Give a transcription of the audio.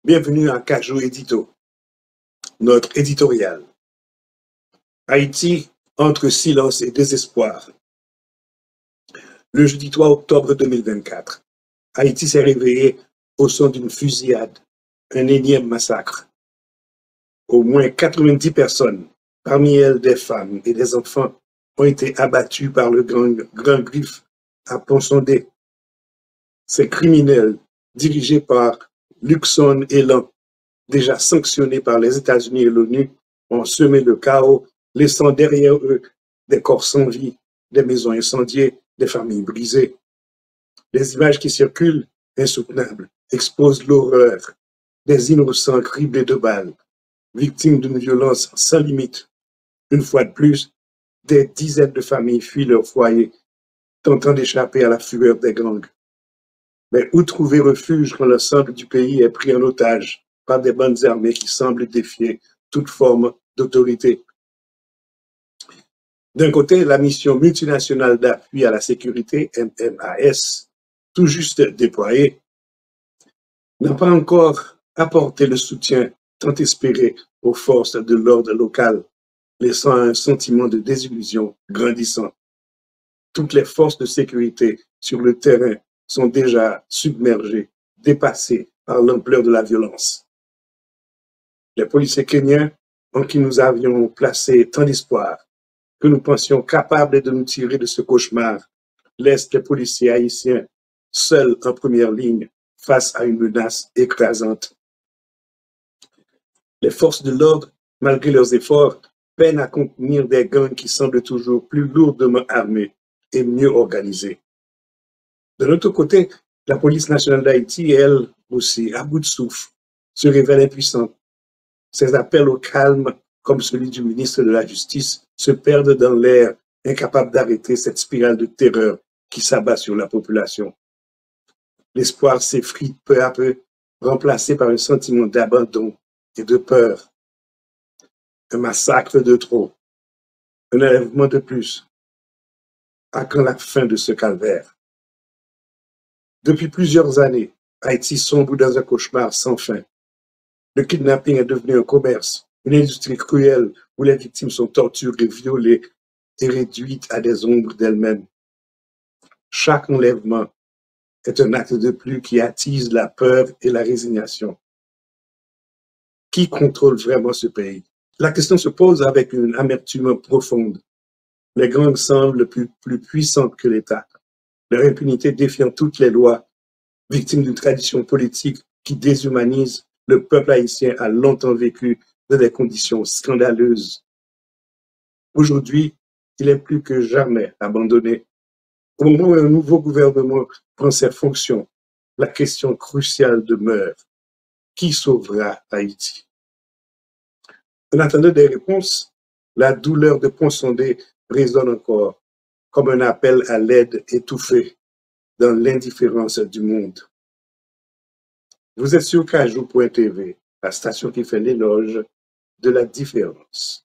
Bienvenue à Cajou Édito, notre éditorial. Haïti entre silence et désespoir. Le jeudi 3 octobre 2024, Haïti s'est réveillé au son d'une fusillade, un énième massacre. Au moins 90 personnes, parmi elles des femmes et des enfants, ont été abattues par le grand griffe à Ponsondé. Ces criminels, dirigés par Luxon Elan, déjà sanctionnés par les États-Unis et l'ONU, ont semé le chaos, laissant derrière eux des corps sans vie, des maisons incendiées, des familles brisées. Les images qui circulent, insoutenables, exposent l'horreur des innocents criblés de balles, victimes d'une violence sans limite. Une fois de plus, des dizaines de familles fuient leur foyer, tentant d'échapper à la fureur des gangs. Mais où trouver refuge quand l'ensemble du pays est pris en otage par des bandes armées qui semblent défier toute forme d'autorité? D'un côté, la mission multinationale d'appui à la sécurité, MMAS, tout juste déployée, n'a pas encore apporté le soutien tant espéré aux forces de l'ordre local, laissant un sentiment de désillusion grandissant. Toutes les forces de sécurité sur le terrain sont déjà submergées, dépassées par l'ampleur de la violence. Les policiers kenyans, en qui nous avions placé tant d'espoir, que nous pensions capables de nous tirer de ce cauchemar, laissent les policiers haïtiens seuls en première ligne face à une menace écrasante. Les forces de l'ordre, malgré leurs efforts, peinent à contenir des gangs qui semblent toujours plus lourdement armés et mieux organisés. De l'autre côté, la police nationale d'Haïti, elle aussi, à bout de souffle, se révèle impuissante. Ses appels au calme, comme celui du ministre de la Justice, se perdent dans l'air, incapables d'arrêter cette spirale de terreur qui s'abat sur la population. L'espoir s'effrite peu à peu, remplacé par un sentiment d'abandon et de peur. Un massacre de trop, un enlèvement de plus. À quand la fin de ce calvaire? Depuis plusieurs années, Haïti sombre dans un cauchemar sans fin. Le kidnapping est devenu un commerce, une industrie cruelle où les victimes sont torturées, violées et réduites à des ombres d'elles-mêmes. Chaque enlèvement est un acte de plus qui attise la peur et la résignation. Qui contrôle vraiment ce pays? La question se pose avec une amertume profonde. Les gangs semblent plus puissantes que l'État. Leur impunité défiant toutes les lois, victime d'une tradition politique qui déshumanise, le peuple haïtien a longtemps vécu dans des conditions scandaleuses. Aujourd'hui, il est plus que jamais abandonné. Au moment où un nouveau gouvernement prend ses fonctions, la question cruciale demeure: qui sauvera Haïti? En attendant des réponses, la douleur de Ponsondé résonne encore comme un appel à l'aide étouffée dans l'indifférence du monde. Vous êtes sur Cajou.tv, la station qui fait l'éloge de la différence.